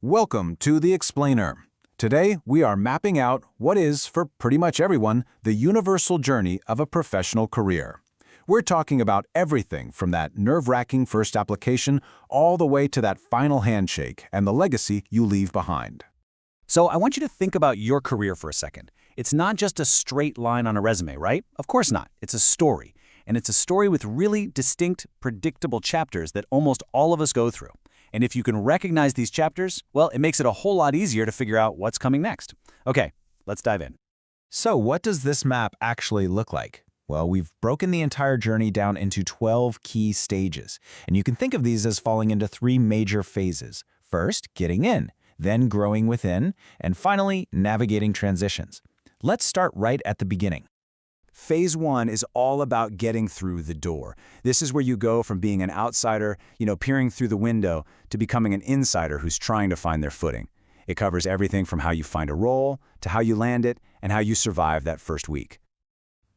Welcome to The Explainer. Today, we are mapping out what is, for pretty much everyone, the universal journey of a professional career. We're talking about everything from that nerve-wracking first application all the way to that final handshake and the legacy you leave behind. So I want you to think about your career for a second. It's not just a straight line on a resume, right? Of course not. It's a story. And it's a story with really distinct, predictable chapters that almost all of us go through. And if you can recognize these chapters, well, it makes it a whole lot easier to figure out what's coming next. Okay, let's dive in. So what does this map actually look like? Well, we've broken the entire journey down into 12 key stages, and you can think of these as falling into 3 major phases. First, getting in, then growing within, and finally, navigating transitions. Let's start right at the beginning. Phase 1 is all about getting through the door. This is where you go from being an outsider, peering through the window, to becoming an insider who's trying to find their footing. It covers everything from how you find a role, to how you land it, and how you survive that first week.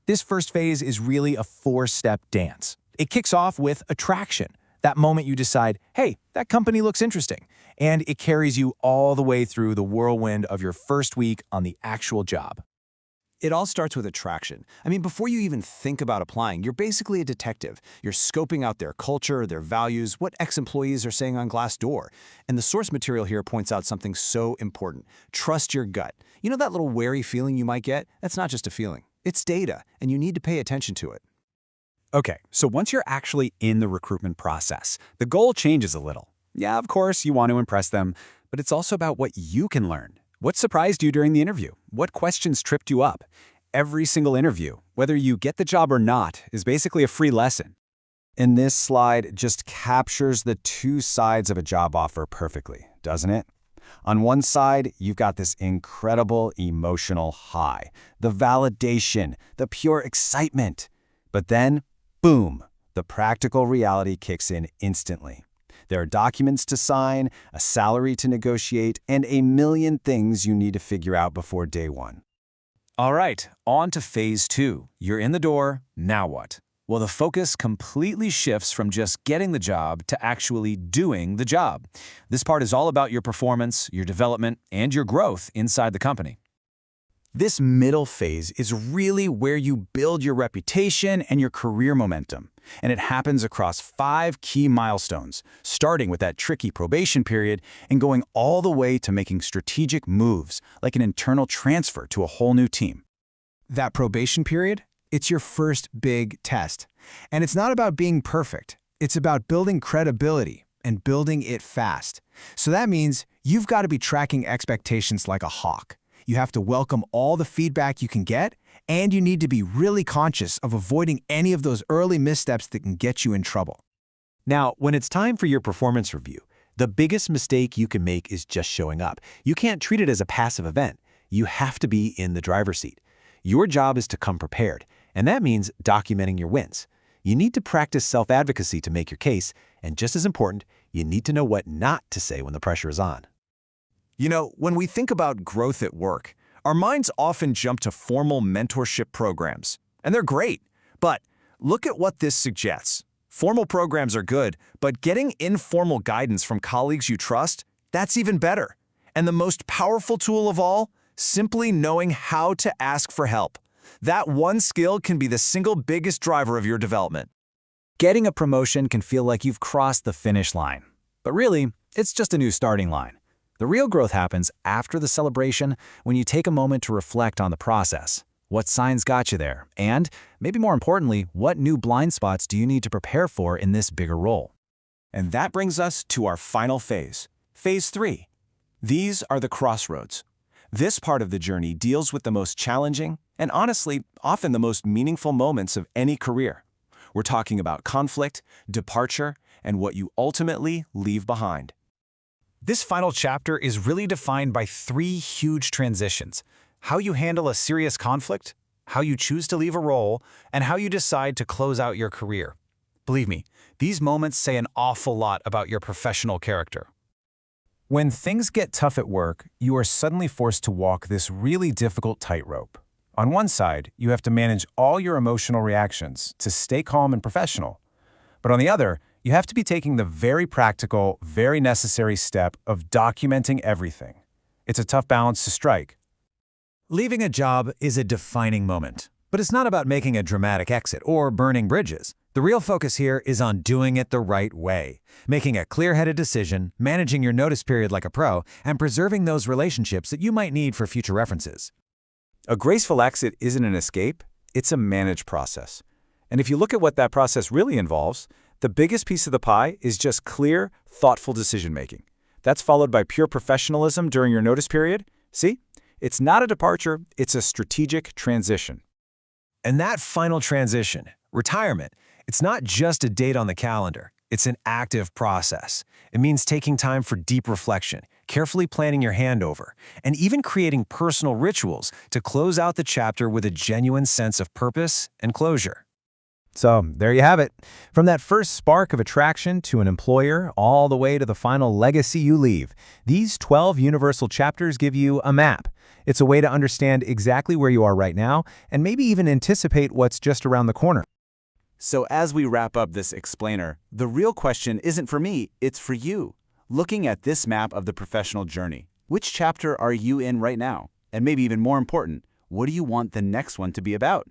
This first phase is really a 4-step dance. It kicks off with attraction, that moment you decide, hey, that company looks interesting, and it carries you all the way through the whirlwind of your first week on the actual job. It all starts with attraction. Before you even think about applying, you're basically a detective. You're scoping out their culture, their values, what ex-employees are saying on Glassdoor. And the source material here points out something so important. Trust your gut. You know that little wary feeling you might get? That's not just a feeling. It's data, and you need to pay attention to it. Okay, so once you're actually in the recruitment process, the goal changes a little. Yeah, of course, you want to impress them, but it's also about what you can learn. What surprised you during the interview? What questions tripped you up? Every single interview, whether you get the job or not, is basically a free lesson. And this slide just captures the 2 sides of a job offer perfectly, doesn't it? On one side, you've got this incredible emotional high, the validation, the pure excitement. But then, boom, the practical reality kicks in instantly. There are documents to sign, a salary to negotiate, and a million things you need to figure out before day 1. All right, on to phase 2. You're in the door, now what? Well, the focus completely shifts from just getting the job to actually doing the job. This part is all about your performance, your development, and your growth inside the company. This middle phase is really where you build your reputation and your career momentum. And it happens across 5 key milestones, starting with that tricky probation period and going all the way to making strategic moves, like an internal transfer to a whole new team. That probation period, it's your first big test. And it's not about being perfect. It's about building credibility and building it fast. So that means you've got to be tracking expectations like a hawk. You have to welcome all the feedback you can get, and you need to be really conscious of avoiding any of those early missteps that can get you in trouble. Now, when it's time for your performance review, the biggest mistake you can make is just showing up. You can't treat it as a passive event. You have to be in the driver's seat. Your job is to come prepared, and that means documenting your wins. You need to practice self-advocacy to make your case, and just as important, you need to know what not to say when the pressure is on. When we think about growth at work, our minds often jump to formal mentorship programs, and they're great. But look at what this suggests. Formal programs are good, but getting informal guidance from colleagues you trust, that's even better. And the most powerful tool of all, simply knowing how to ask for help. That one skill can be the single biggest driver of your development. Getting a promotion can feel like you've crossed the finish line. But really, it's just a new starting line. The real growth happens after the celebration when you take a moment to reflect on the process. What signs got you there? And, maybe more importantly, what new blind spots do you need to prepare for in this bigger role? And that brings us to our final phase, phase 3. These are the crossroads. This part of the journey deals with the most challenging and honestly, often the most meaningful moments of any career. We're talking about conflict, departure, and what you ultimately leave behind. This final chapter is really defined by 3 huge transitions: how you handle a serious conflict, how you choose to leave a role, and how you decide to close out your career. Believe me, these moments say an awful lot about your professional character. When things get tough at work, you are suddenly forced to walk this really difficult tightrope. On one side, you have to manage all your emotional reactions to stay calm and professional. But on the other, You have to be taking the very practical, very necessary step of documenting everything. It's a tough balance to strike. Leaving a job is a defining moment, but it's not about making a dramatic exit or burning bridges. The real focus here is on doing it the right way, making a clear-headed decision, managing your notice period like a pro, and preserving those relationships that you might need for future references. A graceful exit isn't an escape, it's a managed process. And if you look at what that process really involves, the biggest piece of the pie is just clear, thoughtful decision-making. That's followed by pure professionalism during your notice period. See? It's not a departure, it's a strategic transition. And that final transition, retirement, it's not just a date on the calendar. It's an active process. It means taking time for deep reflection, carefully planning your handover, and even creating personal rituals to close out the chapter with a genuine sense of purpose and closure. So there you have it. From that first spark of attraction to an employer, all the way to the final legacy you leave, these 12 universal chapters give you a map. It's a way to understand exactly where you are right now and maybe even anticipate what's just around the corner. So as we wrap up this explainer, the real question isn't for me, it's for you. Looking at this map of the professional journey, which chapter are you in right now? And maybe even more important, what do you want the next one to be about?